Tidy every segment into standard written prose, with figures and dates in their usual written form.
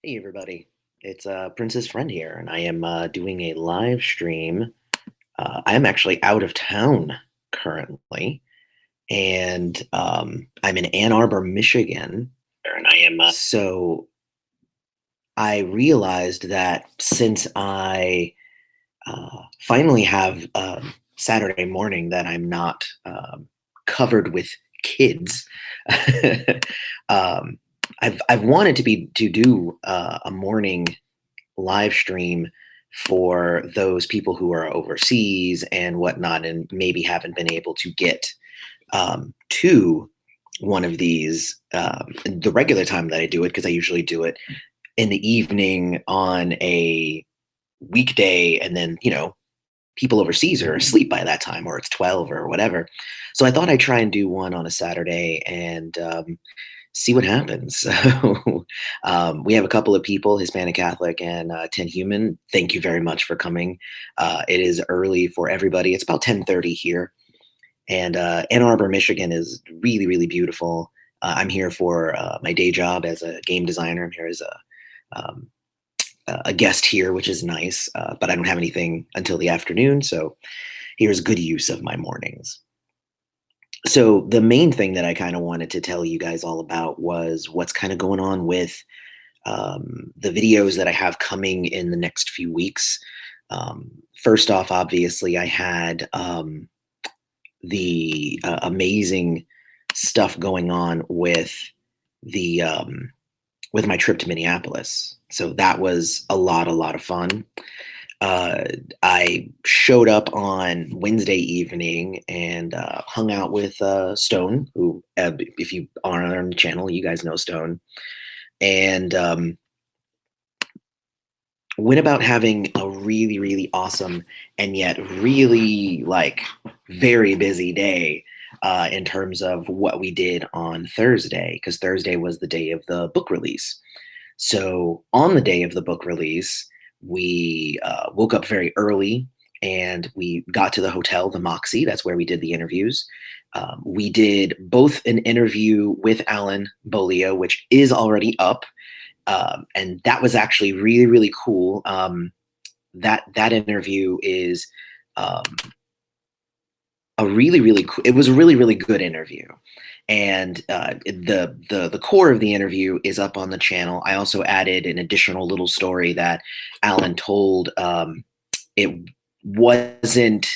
Hey everybody, it's Princess Friend here, and I am doing a live stream. I am actually out of town currently, and I'm in Ann Arbor, Michigan. And I am so I realized that since I finally have Saturday morning that I'm not covered with kids. um, I've wanted to do a morning live stream for those people who are overseas and whatnot, and maybe haven't been able to get to one of these the regular time that I do it, because I usually do it in the evening on a weekday, and then people overseas are asleep by that time, or it's 12 or whatever. So I thought I'd try and do one on a Saturday and see what happens. So we have a couple of people, Hispanic Catholic and 10 Human. Thank you very much for coming. It is early for everybody. It's about 10:30 here. And Ann Arbor, Michigan is really, really beautiful. I'm here for my day job as a game designer. I'm here as um, a guest here, which is nice, but I don't have anything until the afternoon. So here's good use of my mornings. So the main thing that I kind of wanted to tell you guys all about was what's kind of going on with the videos that I have coming in the next few weeks. First off, obviously, I had the amazing stuff going on the with my trip to Minneapolis. So that was a lot of fun. uh, I showed up on Wednesday evening and hung out with Stone, who, if you are on the channel, you guys know Stone, and went about having a really, really awesome and yet really very busy day in terms of what we did on Thursday, because Thursday was the day of the book release. So on the day of the book release, we woke up very early and we got to the hotel, the Moxie. That's where we did the interviews. We did both an interview with Alan Bolio, which is already up, and that was actually really, really cool. That interview is um, a really, really cool. It was a really, really good interview, and the core of the interview is up on the channel. I also added an additional little story that Alan told. It wasn't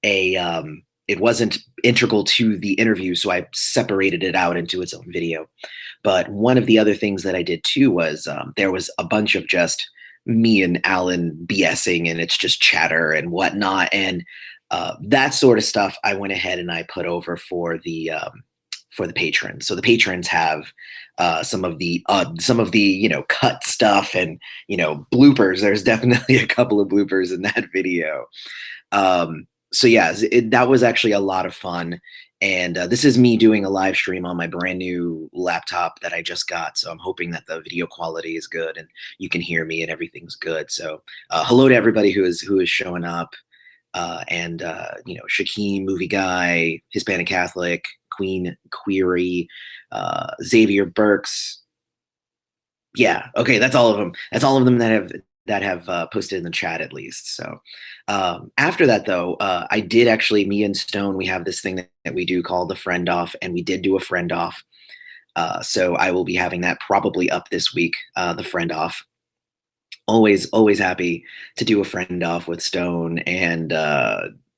it wasn't integral to the interview, so I separated it out into its own video. But one of the other things that I did too was there was a bunch of just me and Alan BSing, and it's just chatter and whatnot, and that sort of stuff. I went ahead and I put over for the patrons. So the patrons have some of the cut stuff and bloopers. There's definitely a couple of bloopers in that video. So yeah, that was actually a lot of fun. And this is me doing a live stream on my brand new laptop that I just got. So I'm hoping that the video quality is good and you can hear me and everything's good. So hello to everybody who is showing up. And Shaquem, movie guy, Hispanic Catholic, Queen Query, Xavier Burks. Yeah, okay, that's all of them. That's all of them that have posted in the chat at least. So after that, though, I did actually, me and Stone, we have this thing that we do called the friend off, and we did do a friend off. So I will be having that probably up this week, the friend off. Always happy to do a friend off with Stone, and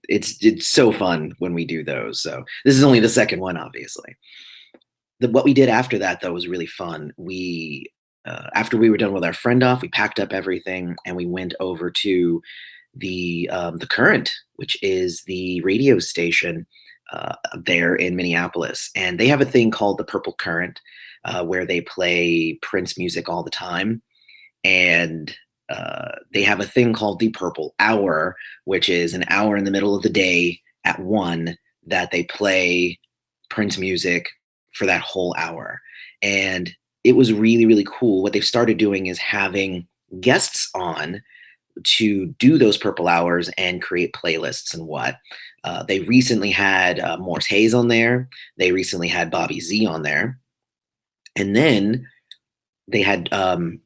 it's so fun when we do those. So this is only the second one, obviously. What we did after that, though, was really fun. We After we were done with our friend off, we packed up everything and we went over to the Current, which is the radio station there in Minneapolis, and they have a thing called the Purple Current, where they play Prince music all the time, and they have a thing called the Purple Hour, which is an hour in the middle of the day at 1 that they play Prince music for that whole hour. And it was really, really cool. What they've started doing is having guests on to do those Purple Hours and create playlists and what. They recently had Morse Hayes on there. They recently had Bobby Z on there. And then they had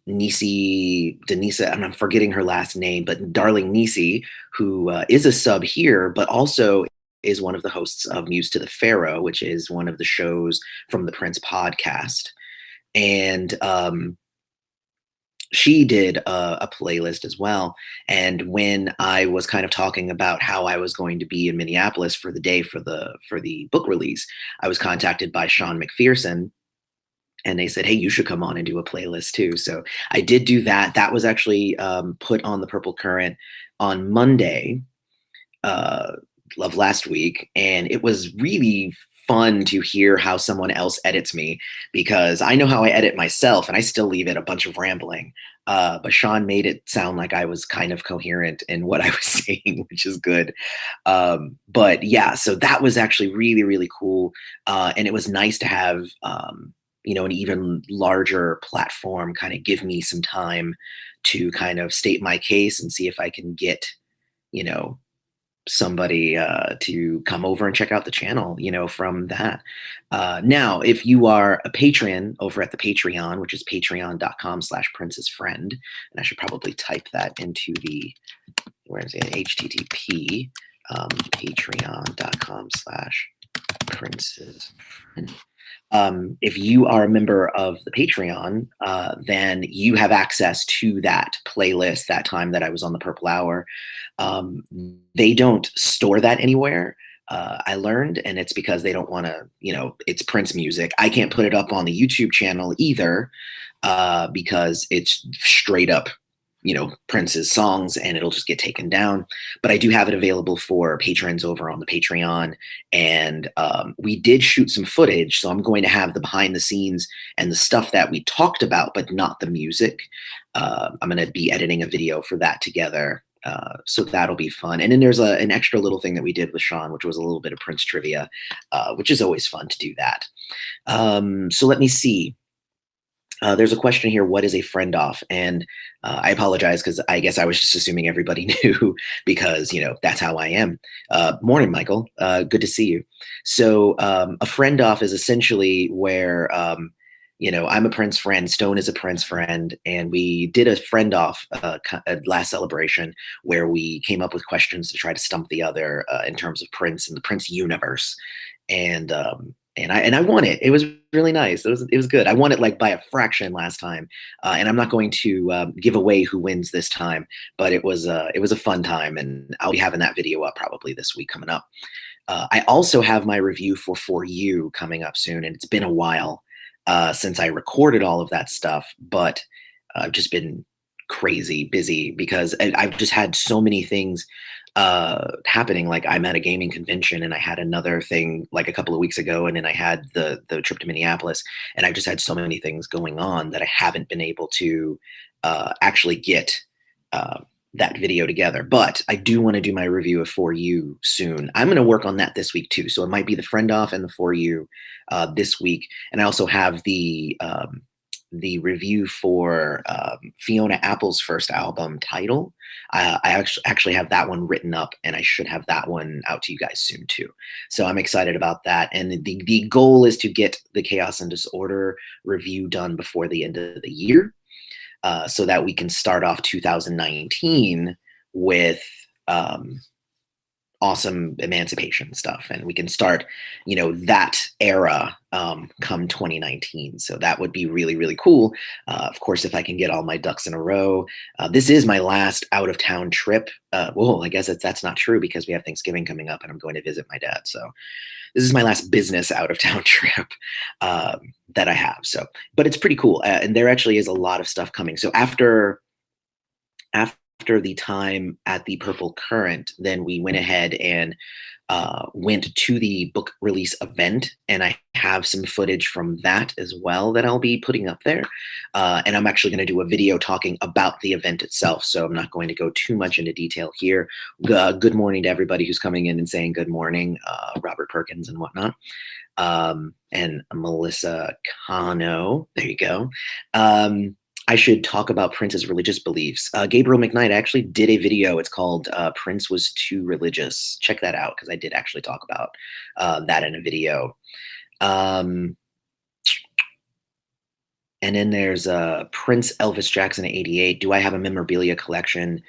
Nisi Denisa, and I'm forgetting her last name, but Darling Nisi, who is a sub here, but also is one of the hosts of Muse to the Pharaoh, which is one of the shows from the Prince podcast. And she did a playlist as well. And when I was kind of talking about how I was going to be in Minneapolis for the day for the book release, I was contacted by Sean McPherson, and they said, "Hey, you should come on and do a playlist too." So I did do that. That was actually put on the Purple Current on Monday uh, of last week, and it was really fun to hear how someone else edits me, because I know how I edit myself, and I still leave it a bunch of rambling. But Sean made it sound like I was kind of coherent in what I was saying, which is good. But yeah, so that was actually really, really cool. And it was nice to have, an even larger platform kind of give me some time to kind of state my case and see if I can get, you know, somebody to come over and check out the channel, from that. Now, if you are a patron over at the Patreon, which is patreon.com/princessfriend, and I should probably type that into the, where is it, HTTP, patreon.com/princessfriend. If you are a member of the Patreon, then you have access to that playlist that time that I was on the Purple Hour. They don't store that anywhere. I learned, and it's because they don't want to, it's Prince music. I can't put it up on the YouTube channel either, because it's straight up, Prince's songs, and it'll just get taken down. But I do have it available for patrons over on the Patreon. And we did shoot some footage, so I'm going to have the behind the scenes and the stuff that we talked about, but not the music. I'm going to be editing a video for that together. So that'll be fun. And then there's an extra little thing that we did with Sean, which was a little bit of Prince trivia, which is always fun to do that. So let me see. There's a question here: what is a friend off? And I apologize, because I guess I was just assuming everybody knew, because that's how I am. Morning, Michael. Good to see you. So a friend off is essentially where I'm a Prince friend, Stone is a Prince friend, and we did a friend off last celebration where we came up with questions to try to stump the other in terms of Prince and the Prince universe. And I won it. It was really nice. It was good. I won it like by a fraction last time, and I'm not going to give away who wins this time. But it was a fun time, and I'll be having that video up probably this week coming up. I also have my review for You coming up soon, and it's been a while since I recorded all of that stuff, but I've just been crazy busy because I've just had so many things happening. Like, I'm at a gaming convention, and I had another thing like a couple of weeks ago, and then I had the trip to Minneapolis, and I've just had so many things going on that I haven't been able to actually get that video together. But I do want to do my review of For You soon. I'm going to work on that this week too, so it might be the friend off and the For You this week. And I also have the review for Fiona Apple's first album, Title. I actually have that one written up, and I should have that one out to you guys soon too. So I'm excited about that. And the goal is to get the Chaos and Disorder review done before the end of the year, so that we can start off 2019 with awesome emancipation stuff, and we can start that era come 2019. So that would be really, really cool. Of course, if I can get all my ducks in a row. This is my last out of town trip. Well, I guess that's not true, because we have Thanksgiving coming up and I'm going to visit my dad. So this is my last business out of town trip that I have. So, but it's pretty cool. And there actually is a lot of stuff coming. So after the time at the Purple Current, then we went ahead and went to the book release event, and I have some footage from that as well that I'll be putting up there. And I'm actually going to do a video talking about the event itself, so I'm not going to go too much into detail here. Good morning to everybody who's coming in and saying good morning, Robert Perkins and whatnot, and Melissa Cano. There you go. I should talk about Prince's religious beliefs. Gabriel McKnight actually did a video. It's called Prince Was Too Religious. Check that out, because I did actually talk about that in a video. And And then there's Prince Elvis Jackson '88. Do I have a memorabilia collection?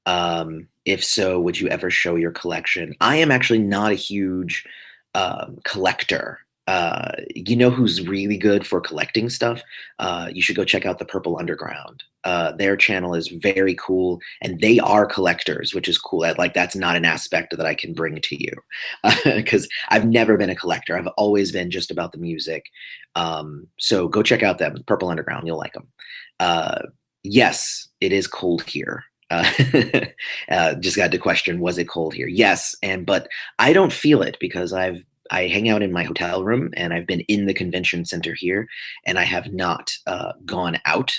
If so, would you ever show your collection? I am actually not a huge collector. You know who's really good for collecting stuff? You should go check out the Purple Underground. Their channel is very cool, and they are collectors, which is cool. Like that's not an aspect that I can bring to you because I've never been a collector. I've always been just about the music. So go check out them, Purple Underground. You'll like them. Uh, yes, it is cold here. Uh, just got to question, was it cold here? Yes, but I don't feel it because I hang out in my hotel room and I've been in the convention center here, and I have not gone out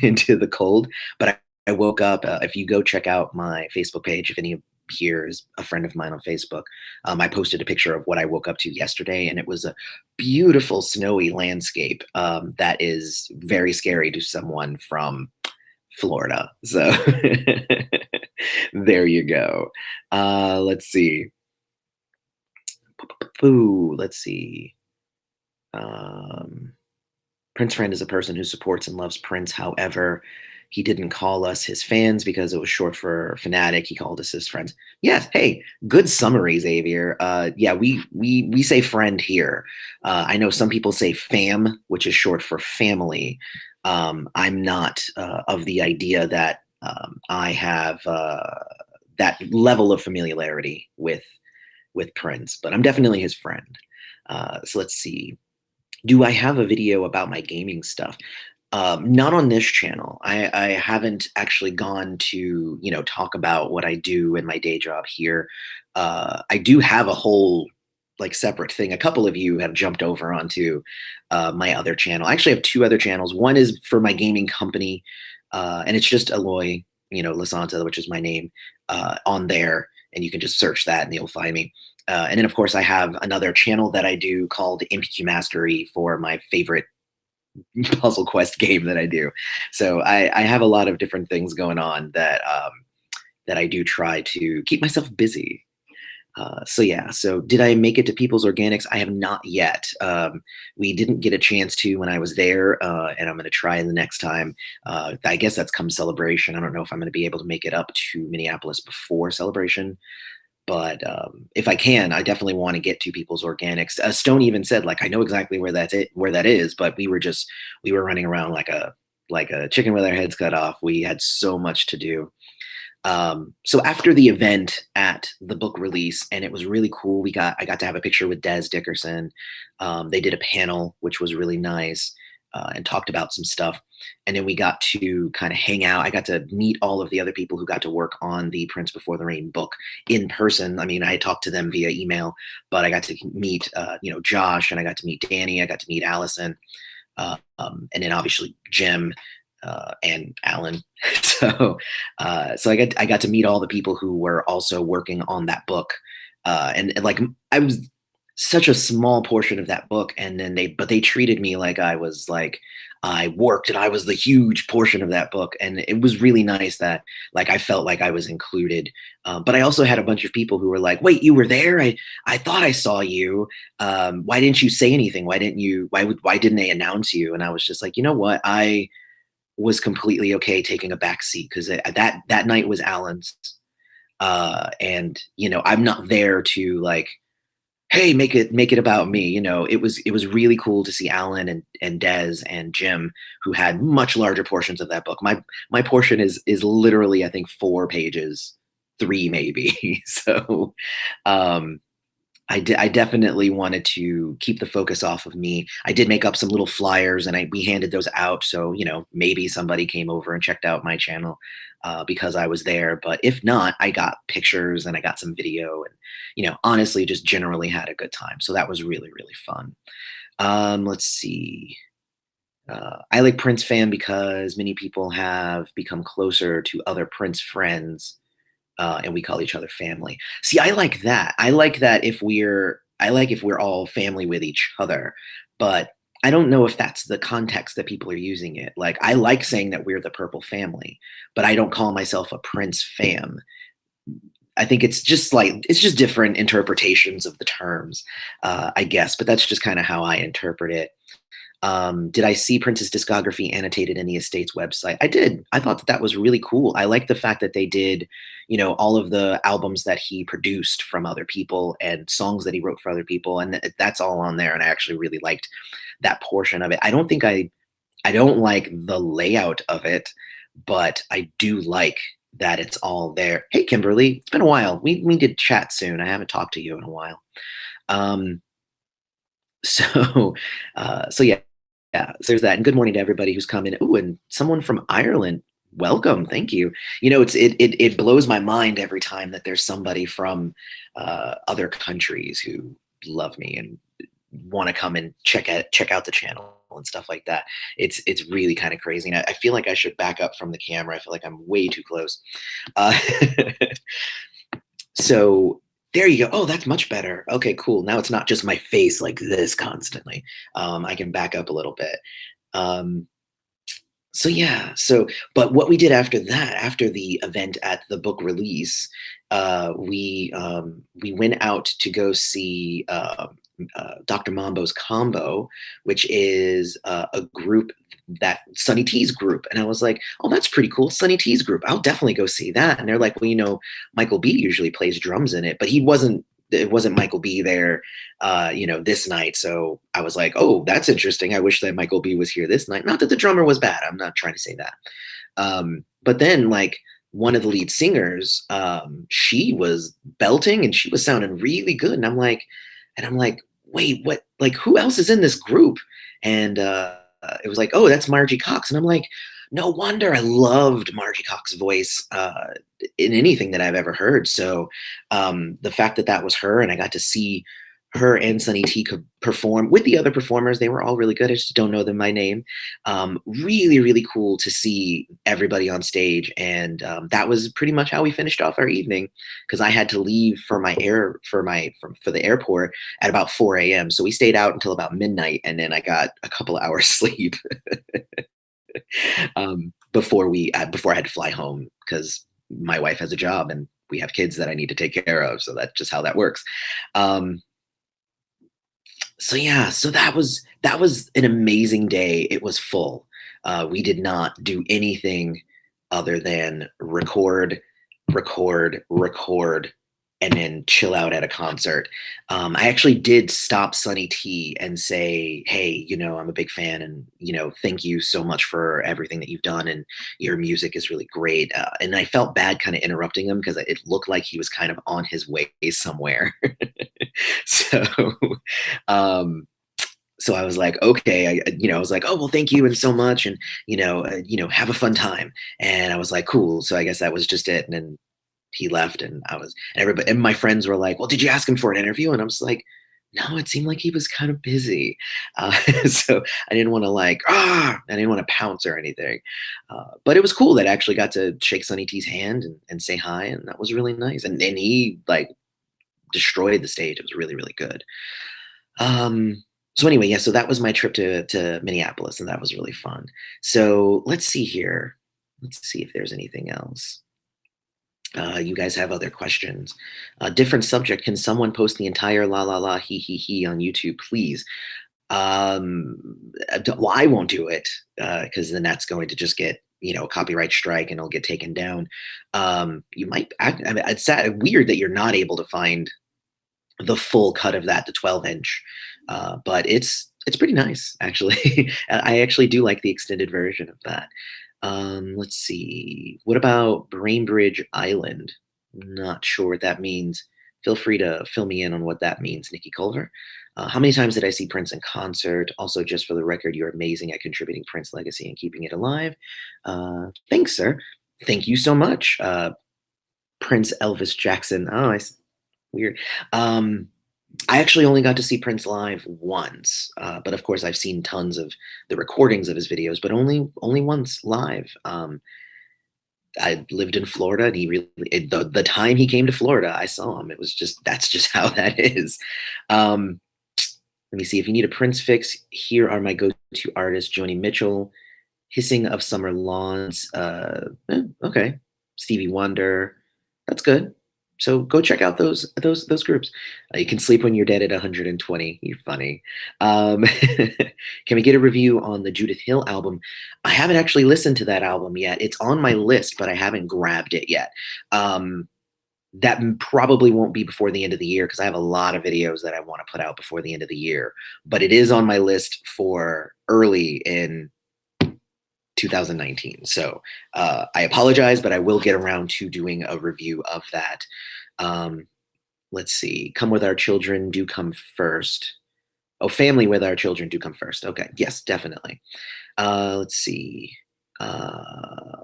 into the cold. But I woke up. If you go check out my Facebook page, if any of here is a friend of mine on Facebook, I posted a picture of what I woke up to yesterday, and it was a beautiful snowy landscape that is very scary to someone from Florida. So there you go. Let's see. Ooh, let's see. Um, Prince Friend is a person who supports and loves Prince. However, he didn't call us his fans because it was short for fanatic. He called us his friends. Yes. Hey, good summary, Xavier. Yeah, we say friend here. I know some people say fam, which is short for family. I'm not of the idea that I have that level of familiarity with Prince, but I'm definitely his friend. So let's see. Do I have a video about my gaming stuff? Not on this channel. I haven't actually gone to, talk about what I do in my day job here. I do have a whole like separate thing. A couple of you have jumped over onto my other channel. I actually have two other channels. One is for my gaming company, and it's just Aloy, Lasanta, which is my name, on there, and you can just search that and you'll find me. And then, of course, I have another channel that I do called MPQ Mastery for my favorite puzzle quest game that I do. So I have a lot of different things going on that I do try to keep myself busy. So yeah, so did I make it to People's Organics? I have not yet. We didn't get a chance to when I was there, and I'm going to try the next time. I guess that's come Celebration. I don't know if I'm going to be able to make it up to Minneapolis before Celebration, but if I can, I definitely want to get to People's Organics. Stone even said, like, I know exactly where that is, but we were running around like a chicken with our heads cut off. We had so much to do. So after the event at the book release, and it was really cool. I got to have a picture with Des Dickerson. They did a panel, which was really nice, and talked about some stuff. And then we got to kind of hang out. I got to meet all of the other people who got to work on the Prince Before the Rain book in person. I mean, I talked to them via email, but I got to meet, Josh, and I got to meet Danny. I got to meet Allison, and then obviously Jim, and Alan. So I got to meet all the people who were also working on that book, and like I was such a small portion of that book, and then they treated me like I was like I worked and I was the huge portion of that book, and it was really nice that like I felt like I was included. But I also had a bunch of people who were like, "Wait, you were there? I thought I saw you. Why didn't you say anything? Why didn't they announce you?" And I was just like, you know what, I was completely okay taking a back seat because that night was Alan's, and I'm not there to like, hey, make it about me. It was really cool to see Alan and Des and Jim, who had much larger portions of that book. My portion is literally, I think, 4 pages, 3 maybe. So um I definitely wanted to keep the focus off of me. I did make up some little flyers, and we handed those out. So, maybe somebody came over and checked out my channel because I was there. But if not, I got pictures and I got some video, and, honestly, just generally had a good time. So that was really, really fun. Let's see. I like Prince fan because many people have become closer to other Prince friends, and we call each other family. See, I like that. I like if we're all family with each other, but I don't know if that's the context that people are using it. Like, I like saying that we're the Purple family, but I don't call myself a Prince fam. I think it's just different interpretations of the terms, I guess, but that's just kind of how I interpret it. Did I see Prince's discography annotated in the estate's website? I did. I thought that that was really cool. I like the fact that they did, all of the albums that he produced from other people and songs that he wrote for other people, and that's all on there. And I actually really liked that portion of it. I don't like the layout of it, but I do like that it's all there. Hey, Kimberly, it's been a while. We need to chat soon. I haven't talked to you in a while. Um, so, so yeah, yeah. So there's that. And good morning to everybody who's come in. Ooh, and someone from Ireland. Welcome. Thank you. It blows my mind every time that there's somebody from other countries who love me and want to come and check out the channel and stuff like that. It's really kind of crazy. And I feel like I should back up from the camera. I feel like I'm way too close. Uh, so there you go. Oh, that's much better. Okay, cool. Now it's not just my face like this constantly. I can back up a little bit. Um, so yeah, but what we did after that, after the event at the book release, we went out to go see Dr. Mambo's Combo, which is a group that Sonny T's group. And I was like, oh, that's pretty cool. Sonny T's group. I'll definitely go see that. And they're like, well, Michael B usually plays drums in it, but it wasn't Michael B there, this night. So I was like, oh, that's interesting. I wish that Michael B was here this night. Not that the drummer was bad. I'm not trying to say that. But then like one of the lead singers, she was belting and she was sounding really good. And I'm like, wait, what? Like, who else is in this group? And it was like, oh, that's Margie Cox. And I'm like, no wonder I loved Margie Cox's voice in anything that I've ever heard. So the fact that that was her and I got to see her and Sonny T could perform with the other performers, they were all really good. I just don't know them by name. Really, really cool to see everybody on stage. And that was pretty much how we finished off our evening because I had to leave for the airport at about 4 a.m. So we stayed out until about midnight and then I got a couple of hours sleep. Before I had to fly home because my wife has a job and we have kids that I need to take care of. So that's just how that works. So yeah, so that was an amazing day. It was full. We did not do anything other than record, and then chill out at a concert. I actually did stop Sonny T and say, hey, I'm a big fan and, thank you so much for everything that you've done. And your music is really great. And I felt bad kind of interrupting him because it looked like he was kind of on his way somewhere. So, um, so I was like, okay, I was like, oh, well, thank you and so much. And, have a fun time. And I was like, cool. So I guess that was just it. And then he left and everybody and my friends were like, well, did you ask him for an interview? And I was like, no, it seemed like he was kind of busy. So I didn't want to I didn't want to pounce or anything. But it was cool that I actually got to shake Sonny T's hand and say hi. And that was really nice. And he like destroyed the stage. It was really, really good. So anyway, yeah, so that was my trip to Minneapolis and that was really fun. So let's see here. Let's see if there's anything else. You guys have other questions. Different subject. Can someone post the entire la la la he on YouTube, please? Well, I won't do it because then that's going to just get a copyright strike and it'll get taken down. You might. I mean, it's weird that you're not able to find the full cut of that, the 12-inch, but it's pretty nice actually. I actually do like the extended version of that. Let's see. What about Brainbridge Island? Not sure what that means. Feel free to fill me in on what that means, Nikki Culver. How many times did I see Prince in concert? Also, just for the record, you're amazing at contributing Prince legacy and keeping it alive. Thanks, sir. Thank you so much, Prince Elvis Jackson. Oh, weird. I actually only got to see Prince live once, but of course I've seen tons of the recordings of his videos, but only once live. I lived in Florida, and the time he came to Florida, I saw him. It was that's just how that is. Let me see. If you need a Prince fix, here are my go-to artists: Joni Mitchell, Hissing of Summer Lawns. Okay, Stevie Wonder. That's good. So go check out those groups. You can sleep when you're dead at 120. You're funny. Um, can we get a review on the Judith Hill album? I haven't actually listened to that album yet. It's on my list, but I haven't grabbed it yet. Um, that probably won't be before the end of the year because I have a lot of videos that I want to put out before the end of the year. But it is on my list for early in 2019. So I apologize, but I will get around to doing a review of that. Um, let's see. Come with our children, do come first. Oh, family with our children do come first. Okay. Yes, definitely. Let's see. Uh,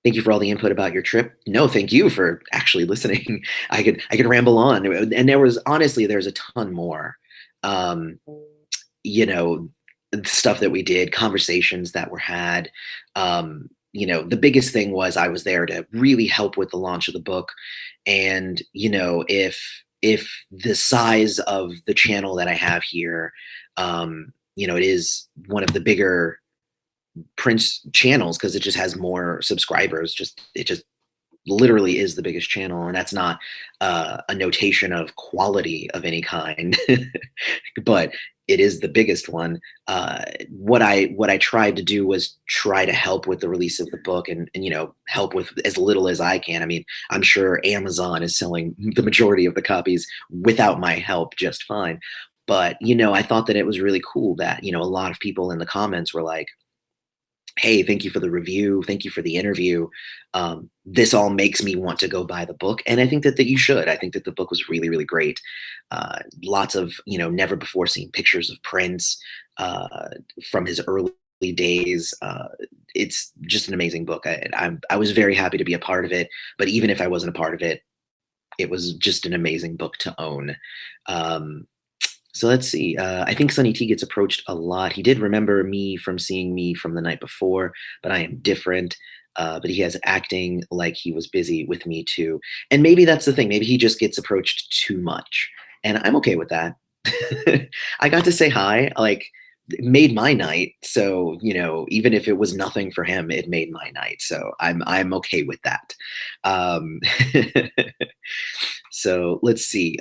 Thank you for all the input about your trip. No, thank you for actually listening. I could ramble on, and there's a ton more. Um, you know, stuff that we did, conversations that were had. The biggest thing was I was there to really help with the launch of the book, and if the size of the channel that I have here, it is one of the bigger Prince channels because it just has more subscribers. It just literally is the biggest channel, and that's not a notation of quality of any kind, but it is the biggest one. What I tried to do was try to help with the release of the book, and help with as little as I can. I mean, I'm sure Amazon is selling the majority of the copies without my help just fine. But I thought that it was really cool that a lot of people in the comments were like, hey, thank you for the review. Thank you for the interview. This all makes me want to go buy the book. And I think that you should. I think that the book was really, really great. Lots of, never before seen pictures of Prince from his early days. It's just an amazing book. I was very happy to be a part of it. But even if I wasn't a part of it, it was just an amazing book to own. Um, so let's see. I think Sonny T gets approached a lot. He did remember me from seeing me from the night before, but I am different. But he has acting like he was busy with me too. And maybe that's the thing. Maybe he just gets approached too much. And I'm okay with that. I got to say hi, like, it made my night. So, even if it was nothing for him, it made my night. So I'm okay with that. Um, So let's see.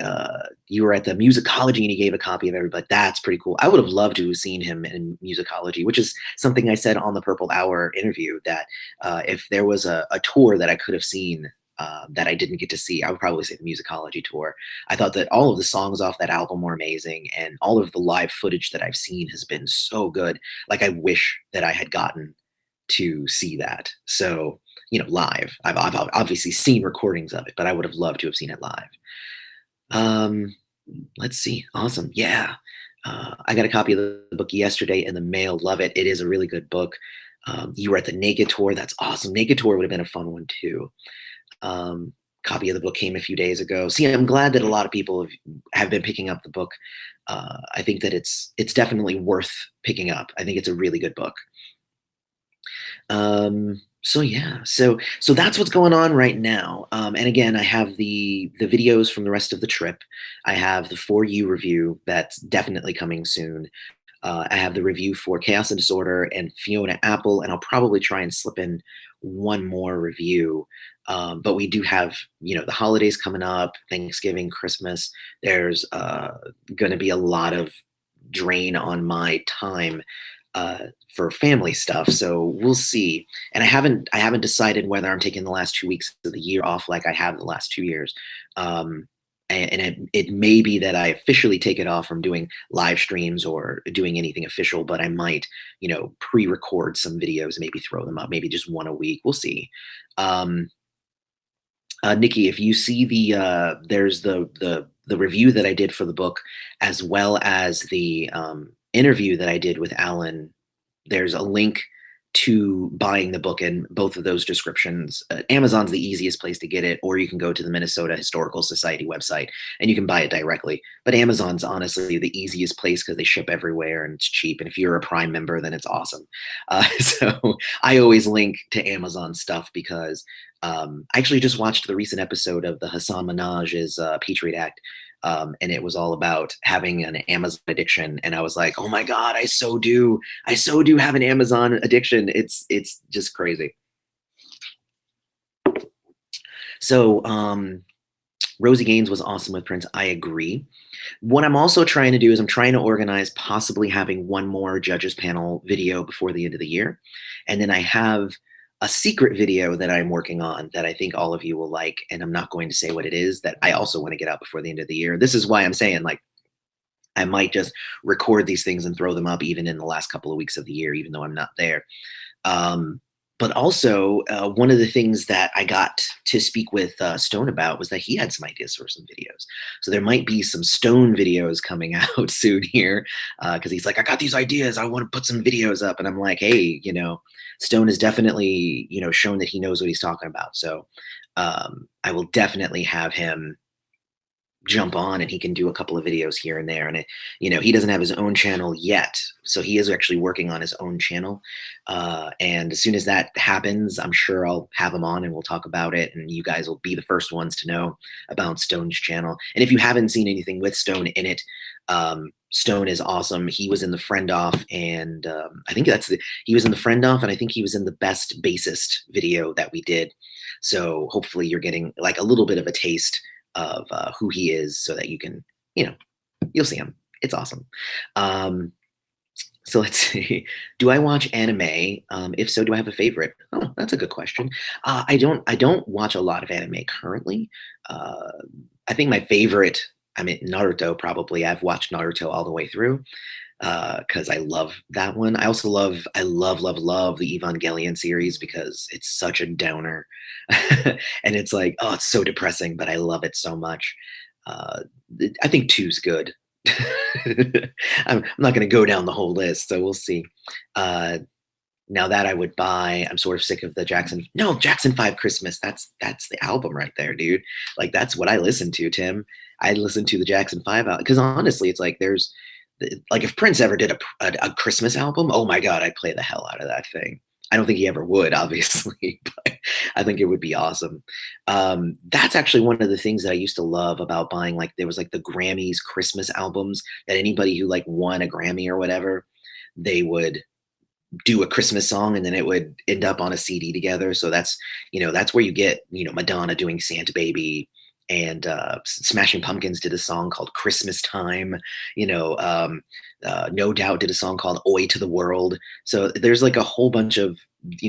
You were at the musicology and he gave a copy of everybody. That's pretty cool. I would have loved to have seen him in musicology, which is something I said on the Purple Hour interview that if there was a tour that I could have seen that I didn't get to see, I would probably say the musicology tour. I thought that all of the songs off that album were amazing, and all of the live footage that I've seen has been so good. Like, I wish that I had gotten to see that. So, live. I've obviously seen recordings of it, but I would have loved to have seen it live. Um, let's see. Awesome. Yeah. I got a copy of the book yesterday in the mail. Love it. It is a really good book. You were at the Naked Tour. That's awesome. Naked Tour would have been a fun one too. Um, Copy of the book came a few days ago. See, I'm glad that a lot of people have been picking up the book. I think that it's definitely worth picking up. I think it's a really good book. So yeah, so that's what's going on right now. And again, I have the videos from the rest of the trip. I have the For You review that's definitely coming soon. I have the review for Chaos and Disorder and Fiona Apple, and I'll probably try and slip in one more review. But we do have, the holidays coming up, Thanksgiving, Christmas. There's going to be a lot of drain on my time for family stuff. So we'll see. And I haven't decided whether I'm taking the last 2 weeks of the year off like I have the last 2 years. And it may be that I officially take it off from doing live streams or doing anything official, but I might, pre-record some videos, maybe throw them up, maybe just one a week. We'll see. Nikki, if you see there's the review that I did for the book, as well as the interview that I did with Alan. There's a link to buying the book in both of those descriptions. Amazon's the easiest place to get it, or you can go to the Minnesota Historical Society website and you can buy it directly. But Amazon's honestly the easiest place because they ship everywhere and it's cheap. And if you're a Prime member, then it's awesome. So I always link to Amazon stuff because I actually just watched the recent episode of the Hassan Minaj's Patriot Act. And it was all about having an Amazon addiction. And I was like, oh my God, I so do have an Amazon addiction. It's just crazy. So Rosie Gaines was awesome with Prince. I agree. What I'm also trying to do is I'm trying to organize possibly having one more judges panel video before the end of the year. And then I have a secret video that I'm working on that I think all of you will like. And I'm not going to say what it is, that I also want to get out before the end of the year. This is why I'm saying, like, I might just record these things and throw them up even in the last couple of weeks of the year, even though I'm not there. Um, but also, one of the things that I got to speak with Stone about was that he had some ideas for some videos. So there might be some Stone videos coming out soon here, because he's like, I got these ideas. I want to put some videos up. And I'm like, hey, Stone has definitely, shown that he knows what he's talking about. So I will definitely have him jump on and he can do a couple of videos here and there. And he doesn't have his own channel yet, so he is actually working on his own channel. And as soon as that happens, I'm sure I'll have him on and we'll talk about it, and you guys will be the first ones to know about Stone's channel. And if you haven't seen anything with Stone in it, Stone is awesome. He was in the Friend Off, and I think he was in the Friend Off, and I think he was in the Best Bassist video that we did. So hopefully you're getting like a little bit of a taste of who he is, so that you can, you'll see him. It's awesome. So let's see. Do I watch anime? If so, do I have a favorite? Oh, that's a good question. I don't watch a lot of anime currently. I think my favorite, Naruto probably. I've watched Naruto all the way through because I love that one. I also love the Evangelion series because it's such a downer, and it's like, oh, it's so depressing, but I love it so much. I think two's good. I'm not going to go down the whole list, so we'll see. Now that I would buy, I'm sort of sick of the Jackson 5 Christmas. That's the album right there, dude. Like, that's what I listen to, Tim. I listen to the Jackson 5 album because honestly, it's like if Prince ever did a Christmas album, oh my God, I'd play the hell out of that thing. I don't think he ever would, obviously, but I think it would be awesome. That's actually one of the things that I used to love about buying, like, there was like the Grammys Christmas albums that anybody who like won a Grammy or whatever, they would do a Christmas song and then it would end up on a CD together. So that's where you get, Madonna doing Santa Baby, and Smashing Pumpkins did a song called Christmas Time. No Doubt did a song called Oi to the World. So there's like a whole bunch of,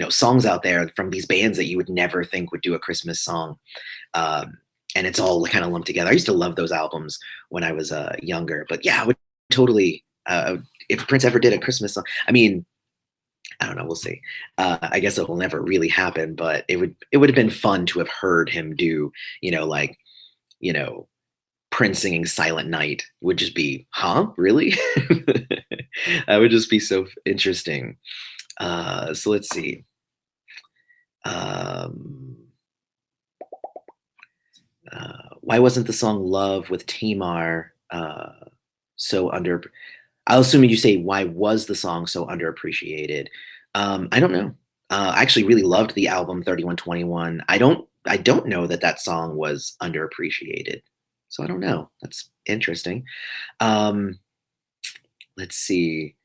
songs out there from these bands that you would never think would do a Christmas song. And it's all kind of lumped together. I used to love those albums when I was younger, but yeah, I would totally, if Prince ever did a Christmas song, I don't know. We'll see. I guess it will never really happen, but it would have been fun to have heard him do, like, Prince singing Silent Night would just be, huh? Really? That would just be so interesting. So let's see. Why wasn't the song Love with Tamar so under? I'll assume you say, why was the song so underappreciated? I don't know. I actually really loved the album 3121. I don't know that song was underappreciated. So I don't know. That's interesting. Let's see.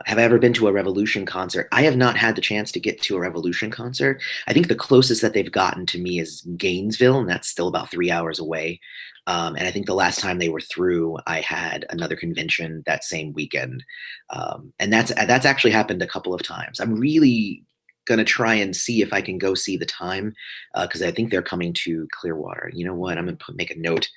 Have I ever been to a Revolution concert? I have not had the chance to get to a Revolution concert. I think the closest that they've gotten to me is Gainesville, and that's still about 3 hours away. And I think the last time they were through, I had another convention that same weekend. And that's actually happened a couple of times. I'm really gonna try and see if I can go see The Time, because I think they're coming to Clearwater. You know what? I'm gonna make a note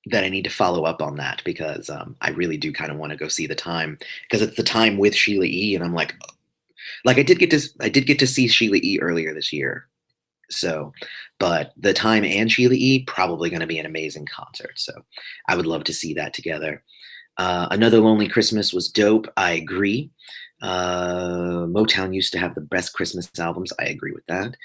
that I need to follow up on that, because I really do kind of want to go see The Time, because it's The Time with Sheila E. And I'm like I did get to see Sheila E. earlier this year. So, but The Time and Sheila E. probably going to be an amazing concert. So I would love to see that together. Another Lonely Christmas was dope. I agree. Motown used to have the best Christmas albums. I agree with that.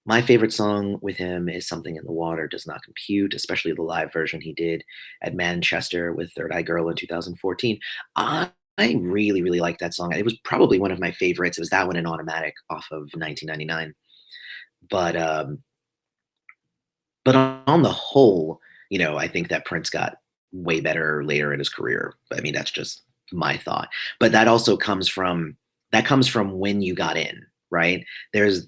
My favorite song with him is Something in the Water Does Not Compute, especially the live version he did at Manchester with Third Eye Girl in 2014. I really, really like that song. It was probably one of my favorites. It was that one and Automatic off of 1999. But on the whole, I think that Prince got way better later in his career. I mean, that's just my thought. But that also comes from when you got in. right? There's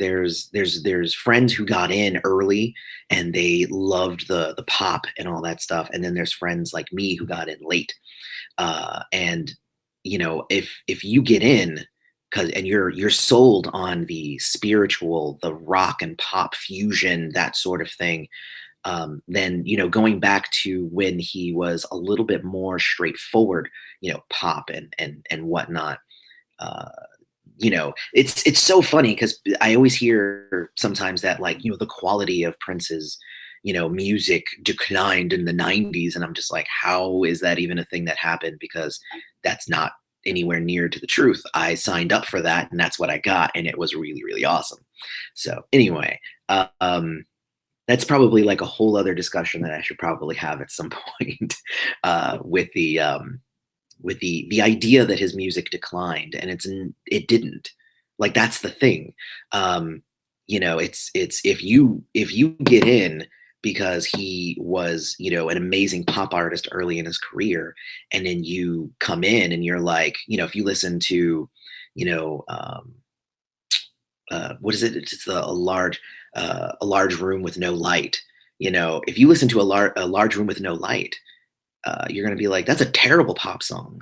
friends who got in early and they loved the pop and all that stuff, and then there's friends like me who got in late. And if you get in because and you're sold on the spiritual, the rock and pop fusion, that sort of thing, then going back to when he was a little bit more straightforward, pop and whatnot. uh, it's so funny because I always hear sometimes that, like, the quality of Prince's music declined in the 90s, and I'm just like, how is that even a thing that happened? Because that's not anywhere near to the truth. I signed up for that, and that's what I got, and it was really, really awesome. So anyway, that's probably like a whole other discussion that I should probably have at some point, with the idea that his music declined, and it didn't. Like, that's the thing. It's if you get in because he was an amazing pop artist early in his career, and then you come in and you're like, if you listen to you know what is it? It's a large room with no light. If you listen to a large room with no light, you're going to be like, that's a terrible pop song.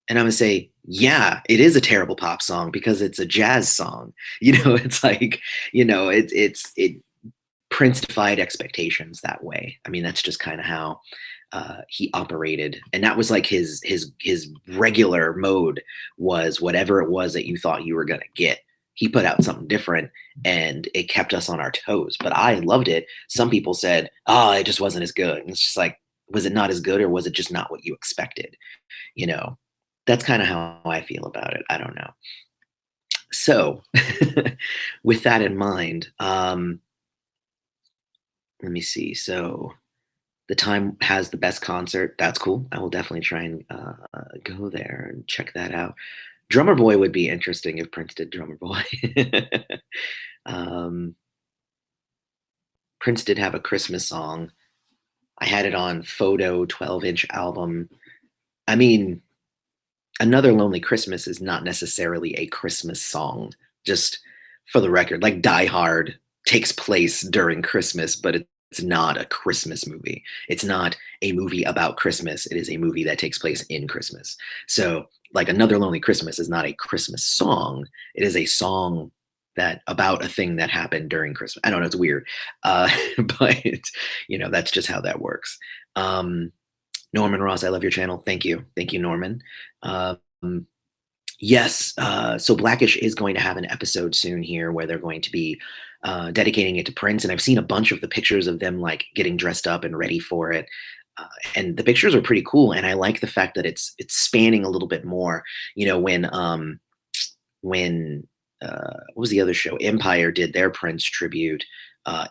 And I'm gonna say, yeah, it is a terrible pop song because it's a jazz song. It's like, it Prince defied expectations that way. I mean, that's just kind of how he operated, and that was like his regular mode, was whatever it was that you thought you were gonna get. He put out something different, and it kept us on our toes. But I loved it. Some people said, "Oh, it just wasn't as good." And it's just like, was it not as good, or was it just not what you expected? You know, that's kind of how I feel about it. I don't know. So, with that in mind, let me see. So, the time has the best concert. That's cool. I will definitely try and go there and check that out. Drummer Boy would be interesting if Prince did Drummer Boy. um, Prince did have a Christmas song. I had it on photo 12-inch album. I mean, Another Lonely Christmas is not necessarily a Christmas song, just for the record. Like, Die Hard takes place during Christmas, but it's not a Christmas movie. It's not a movie about Christmas. It is a movie that takes place in Christmas. So, like, Another Lonely Christmas is not a Christmas song. It is a song that about a thing that happened during Christmas. I don't know, it's weird. But that's just how that works. Um, Norman Ross, I love your channel. Thank you. Thank you, Norman. Um, yes, so Blackish is going to have an episode soon here where they're going to be dedicating it to Prince. And I've seen a bunch of the pictures of them, like, getting dressed up and ready for it. And the pictures are pretty cool. And I like the fact that it's spanning a little bit more. When what was the other show? Empire did their Prince tribute.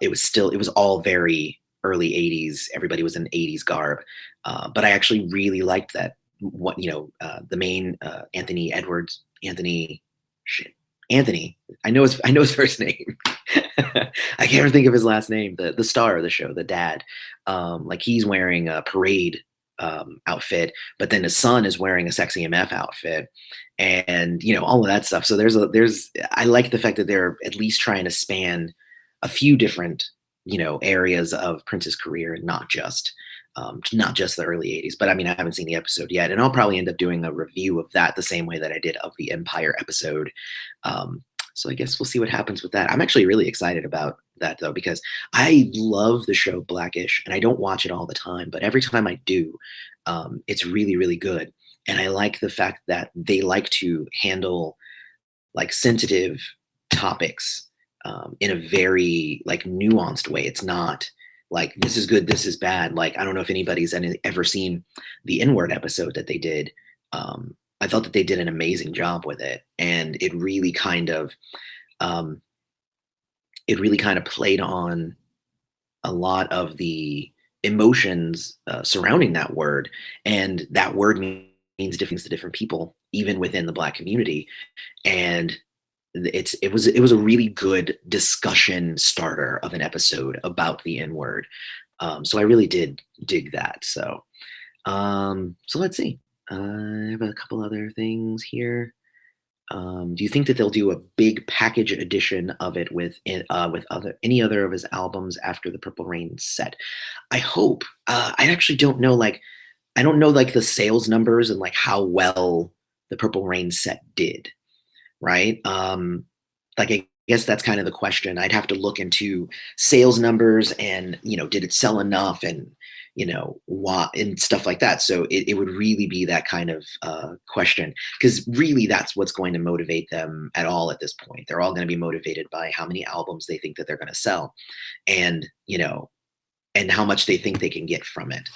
It was all very early 80s. Everybody was in 80s garb. But I actually really liked that. The main shit Anthony. I know his first name. I can't think of his last name. The star of the show, the dad. Like, he's wearing a parade outfit, but then his son is wearing a Sexy MF outfit, and all of that stuff. So I like the fact that they're at least trying to span a few different areas of Prince's career, and not just the early 80s. But I mean, I haven't seen the episode yet, and I'll probably end up doing a review of that the same way that I did of the Empire episode. So I guess we'll see what happens with that. I'm actually really excited about that, though, because I love the show Blackish, and I don't watch it all the time, but every time I do, it's really, really good. And I like the fact that they like to handle, like, sensitive topics in a very, like, nuanced way. It's not like, this is good, this is bad. Like, I don't know if anybody's ever seen the N-word episode that they did. I thought that they did an amazing job with it, and um, it really kind of played on a lot of the emotions surrounding that word, and that word means different things to different people, even within the Black community. And it was a really good discussion starter of an episode about the N word. So I really did dig that. So let's see. I have a couple other things here. Do you think that they'll do a big package edition of it with other any other of his albums after the Purple Rain set? I hope. I actually don't know. Like, I don't know like the sales numbers and like how well the Purple Rain set did. Right? Like I guess that's kind of the question. I'd have to look into sales numbers and did it sell enough and what and stuff like that. So it would really be that kind of question because really that's what's going to motivate them at all at this point. They're all going to be motivated by how many albums they think that they're going to sell and and how much they think they can get from it.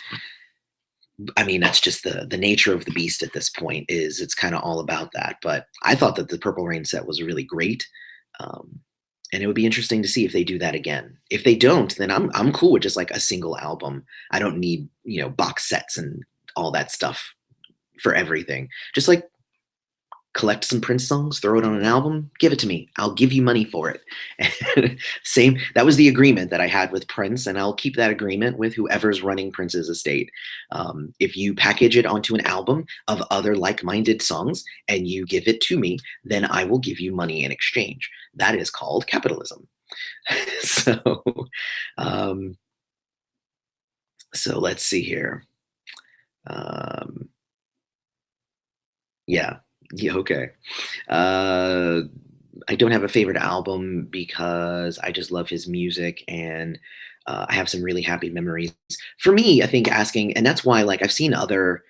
I mean, that's just the nature of the beast at this point is it's kind of all about that. But I thought that the Purple Rain set was really great. Um, and it would be interesting to see if they do that again. If they don't, then I'm cool with just like a single album. I don't need, box sets and all that stuff for everything. Just like collect some Prince songs, throw it on an album, give it to me. I'll give you money for it. Same, that was the agreement that I had with Prince, and I'll keep that agreement with whoever's running Prince's estate. If you package it onto an album of other like minded songs and you give it to me, then I will give you money in exchange. That is called capitalism. so, um, so let's see here. Um, yeah. Yeah, okay. Uh, I don't have a favorite album because I just love his music and I have some really happy memories. For me, I think asking, and that's why like I've seen other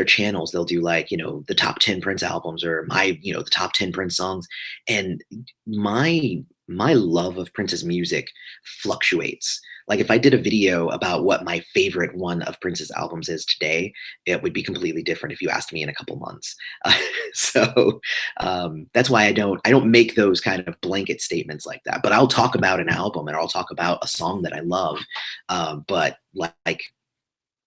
channels they'll do like the top 10 Prince albums or my the top 10 Prince songs, and my love of Prince's music fluctuates. Like if I did a video about what my favorite one of Prince's albums is today, it would be completely different if you asked me in a couple months. So that's why I don't make those kind of blanket statements like that. But I'll talk about an album and I'll talk about a song that I love. But like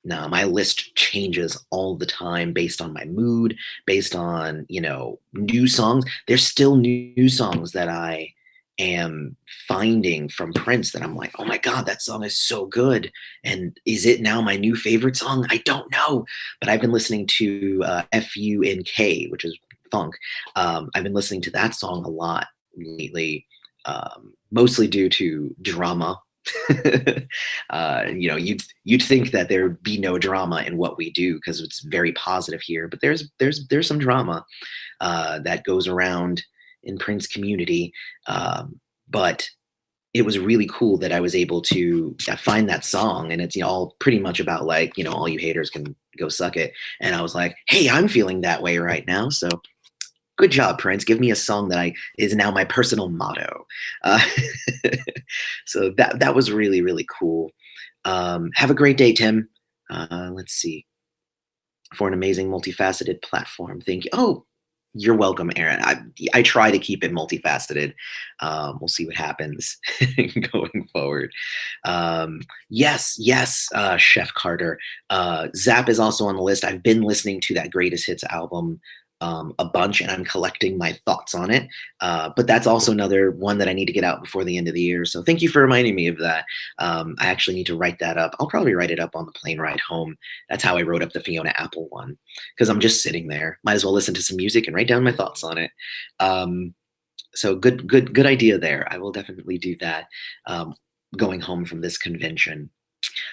no, my list changes all the time based on my mood, based on, new songs. There's still new songs that I am finding from Prince that I'm like, oh my God, that song is so good. And is it now my new favorite song? I don't know. But I've been listening to FUNK, which is funk. I've been listening to that song a lot lately, mostly due to drama. You'd think that there'd be no drama in what we do because it's very positive here, but there's some drama that goes around in Prince community. But it was really cool that I was able to find that song, and it's all pretty much about like all you haters can go suck it. And I was like, hey, I'm feeling that way right now, so good job, Prince. Give me a song that I is now my personal motto. Uh, so that was really really cool. Have a great day, Tim. Let's see for an amazing multifaceted platform. Thank you. Oh, you're welcome, Aaron. I try to keep it multifaceted. We'll see what happens going forward. Yes, yes, Chef Carter. Zap is also on the list. I've been listening to that Greatest Hits album a bunch, and I'm collecting my thoughts on it. But that's also another one that I need to get out before the end of the year. So thank you for reminding me of that. I actually need to write that up. I'll probably write it up on the plane ride home. That's how I wrote up the Fiona Apple one because I'm just sitting there. Might as well listen to some music and write down my thoughts on it. So good idea there. I will definitely do that. Going home from this convention.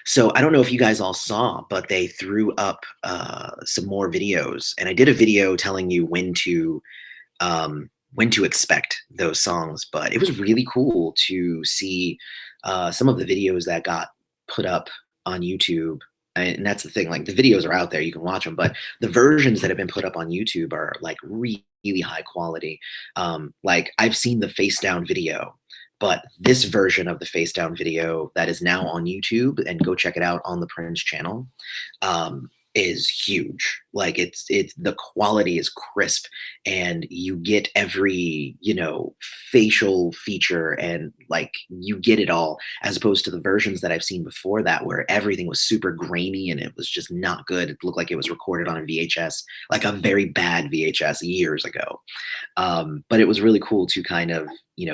So I don't know if you guys all saw, but they threw up some more videos, and I did a video telling you when to expect those songs. But it was really cool to see some of the videos that got put up on YouTube. And that's the thing, like the videos are out there, you can watch them, but the versions that have been put up on YouTube are like really high quality. Like I've seen the face down video, but this version of the face down video that is now on YouTube, and go check it out on the Prince channel, is huge. Like it's the quality is crisp, and you get every facial feature, and like you get it all, as opposed to the versions that I've seen before that where everything was super grainy and it was just not good. It looked like it was recorded on a VHS, like a very bad VHS years ago. But it was really cool to kind of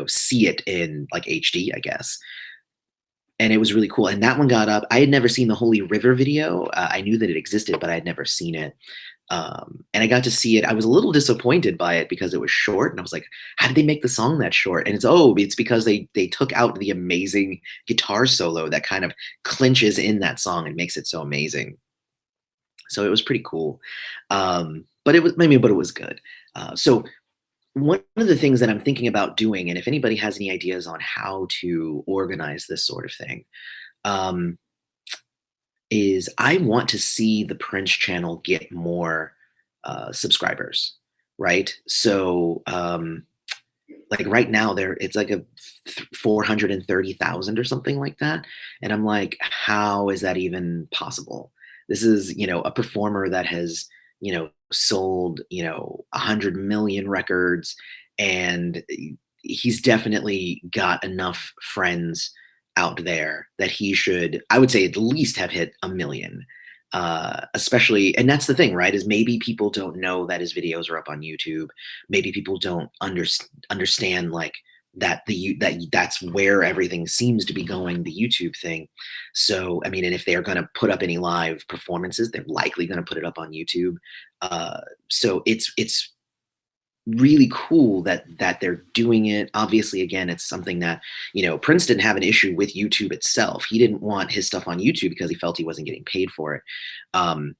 see it in like HD, I guess. And it was really cool. And that one got up. I had never seen the Holy River video. I knew that it existed, but I had never seen it. And I got to see it. I was a little disappointed by it because it was short, and I was like, "How did they make the song that short?" And it's because they took out the amazing guitar solo that kind of clinches in that song and makes it so amazing. So it was pretty cool. But it was good. So one of the things that I'm thinking about doing, and if anybody has any ideas on how to organize this sort of thing, um, is I want to see the Prince channel get more subscribers, right? So, like right now, it's like a 430,000 or something like that, and I'm like, how is that even possible? This is, a performer that has, sold, 100 million records, and he's definitely got enough friends out there that he should, I would say, at least have hit a million. Especially, and that's the thing, right? Is maybe people don't know that his videos are up on YouTube. Maybe people don't understand like that's where everything seems to be going, the YouTube thing. So, I mean, and if they're going to put up any live performances, they're likely going to put it up on YouTube. Uh, so it's really cool that they're doing it. Obviously, again, it's something that, Prince didn't have an issue with YouTube itself. He didn't want his stuff on YouTube because he felt he wasn't getting paid for it um,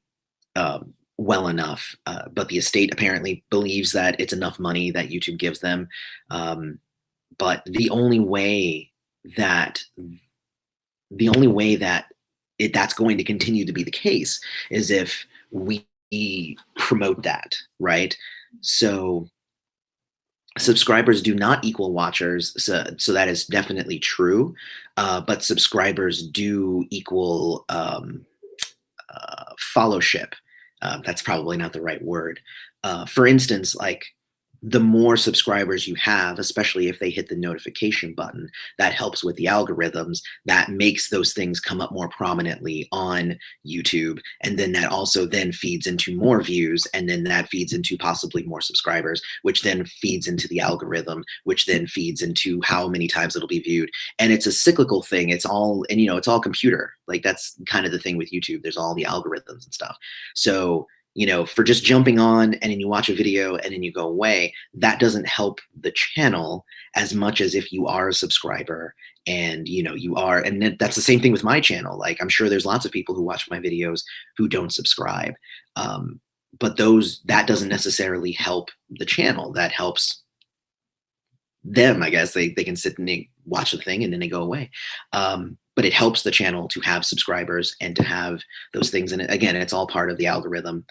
well enough. But the estate apparently believes that it's enough money that YouTube gives them. But that the only way that that's going to continue to be the case is if we promote that, right? So subscribers do not equal watchers, so that is definitely true. But subscribers do equal fellowship. That's probably not the right word. For instance, like the more subscribers you have, especially if they hit the notification button, that helps with the algorithms. That makes those things come up more prominently on YouTube. And then that also then feeds into more views. And then that feeds into possibly more subscribers, which then feeds into the algorithm, which then feeds into how many times it'll be viewed. And it's a cyclical thing. It's all computer. Like that's kind of the thing with YouTube. There's all the algorithms and stuff. So for just jumping on and then you watch a video and then you go away, that doesn't help the channel as much as if you are a subscriber and and that's the same thing with my channel. Like I'm sure there's lots of people who watch my videos who don't subscribe. But that doesn't necessarily help the channel. That helps them, I guess. They can sit and they watch the thing and then they go away. But it helps the channel to have subscribers and to have those things. And again, it's all part of the algorithm.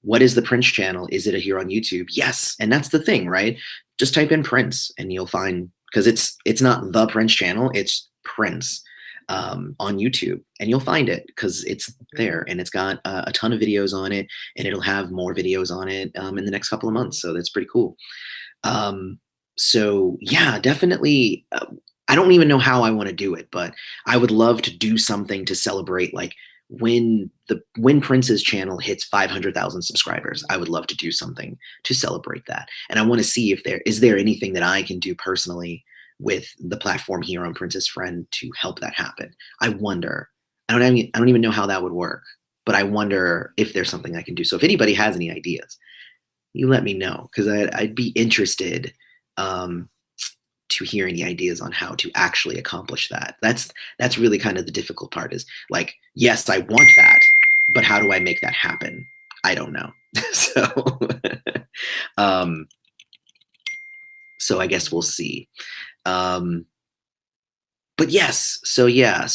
What is the Prince channel? Is it here on YouTube? Yes. And that's the thing, right? Just type in Prince and you'll find, because it's not the Prince channel, it's Prince on YouTube, and you'll find it because it's there and it's got a ton of videos on it, and it'll have more videos on it in the next couple of months. So that's pretty cool. So yeah, definitely. I don't even know how I want to do it, but I would love to do something to celebrate, like when Prince's channel hits 500,000 subscribers. I would love to do something to celebrate that, and I want to see if there is anything that I can do personally with the platform here on Prince's Friend to help that happen. I wonder. I don't even know how that would work, but I wonder if there's something I can do. So if anybody has any ideas, you let me know, because I'd be interested to hear any ideas on how to actually accomplish that. That's really kind of the difficult part, is like, yes, I want that, but how do I make that happen? I don't know. So, um, so I guess we'll see. But yes, so yeah,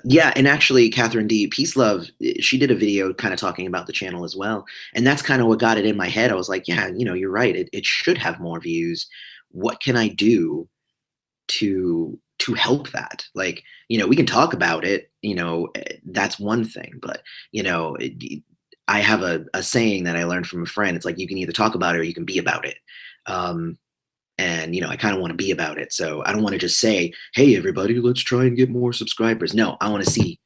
yeah, and actually, Catherine D, Peace Love, she did a video kind of talking about the channel as well, and that's kind of what got it in my head. I was like, yeah, you're right. It should have more views. What can I do to help that? Like, we can talk about it. That's one thing, but I have a saying that I learned from a friend. It's like you can either talk about it or you can be about it. Um, and I kind of want to be about it. So I don't want to just say, hey everybody, let's try and get more subscribers. No, I want to see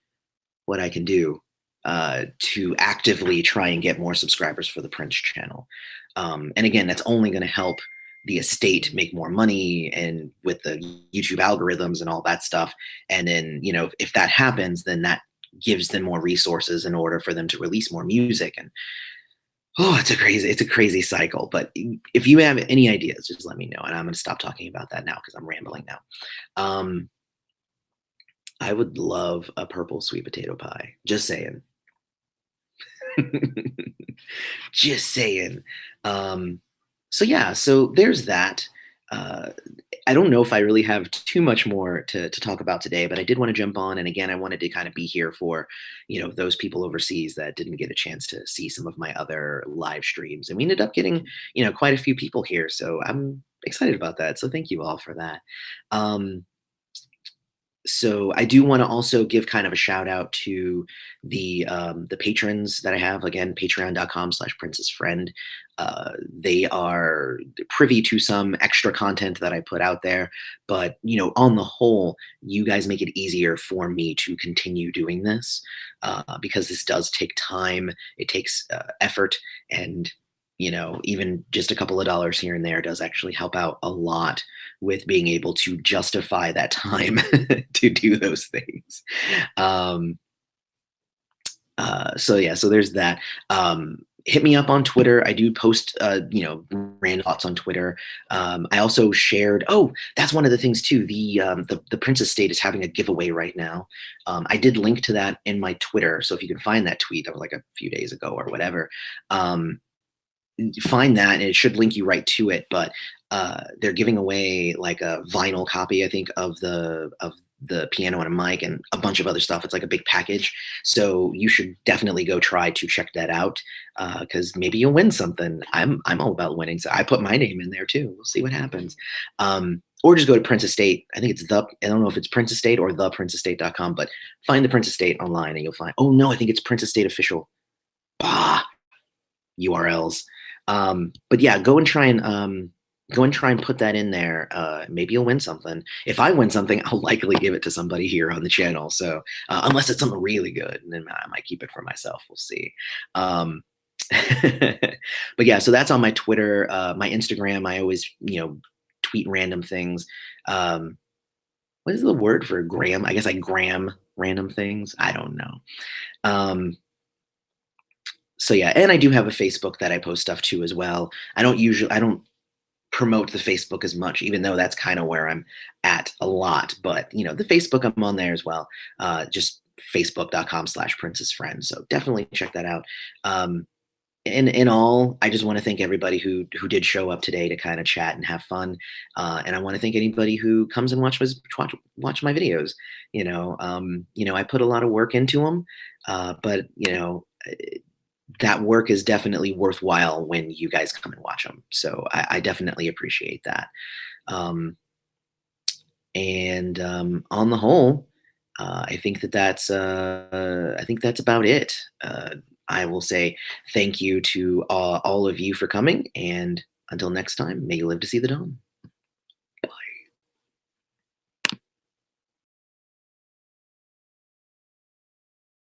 what I can do to actively try and get more subscribers for the Prince channel. And again, that's only going to help the estate make more money, and with the YouTube algorithms and all that stuff. And then if that happens, then that gives them more resources in order for them to release more music. And oh, it's a crazy cycle. But if you have any ideas, just let me know. And I'm going to stop talking about that now because I'm rambling now. Um, I would love a purple sweet potato pie. Just saying. Just saying. Um, so yeah, so there's that. Uh, I don't know if I really have too much more to talk about today, but I did want to jump on. And again, I wanted to kind of be here for, those people overseas that didn't get a chance to see some of my other live streams. And we ended up getting, quite a few people here. So I'm excited about that. So thank you all for that. Um, so I do want to also give kind of a shout out to the patrons that I have. Again, patreon.com/princessfriend. They are privy to some extra content that I put out there, but on the whole, you guys make it easier for me to continue doing this because this does take time. It takes effort, and even just a couple of dollars here and there does actually help out a lot with being able to justify that time to do those things. Um, so yeah, so there's that. Hit me up on Twitter. I do post, random thoughts on Twitter. I also shared. Oh, that's one of the things too. The Princess State is having a giveaway right now. I did link to that in my Twitter, so if you can find that tweet, that was like a few days ago or whatever. Find that and it should link you right to it. But they're giving away like a vinyl copy, I think, of the piano and a mic and a bunch of other stuff. It's like a big package, so you should definitely go try to check that out because maybe you'll win something. I'm all about winning, so I put my name in there too. We'll see what happens. Or just go to Princess State. I think it's I don't know if it's Princess State or theprincessstate.com, but find the Princess State online and you'll find, oh no, I think it's Princess State official. Ah, URLs. But yeah, go and try and put that in there. Maybe you'll win something. If I win something, I'll likely give it to somebody here on the channel. So unless it's something really good, then I might keep it for myself. We'll see. But yeah, so that's on my Twitter, my Instagram. I always tweet random things. What is the word for gram? I guess I gram random things. I don't know. So yeah, and I do have a Facebook that I post stuff to as well. I don't promote the Facebook as much, even though that's kind of where I'm at a lot. But the Facebook, I'm on there as well. Just facebook.com/princessfriend. So definitely check that out. In all, I just want to thank everybody who did show up today to kind of chat and have fun. And I want to thank anybody who comes and watch my videos. I put a lot of work into them, but that work is definitely worthwhile when you guys come and watch them. So I definitely appreciate that. And on the whole, I think that's about it. I will say thank you to all of you for coming, and until next time, may you live to see the dawn.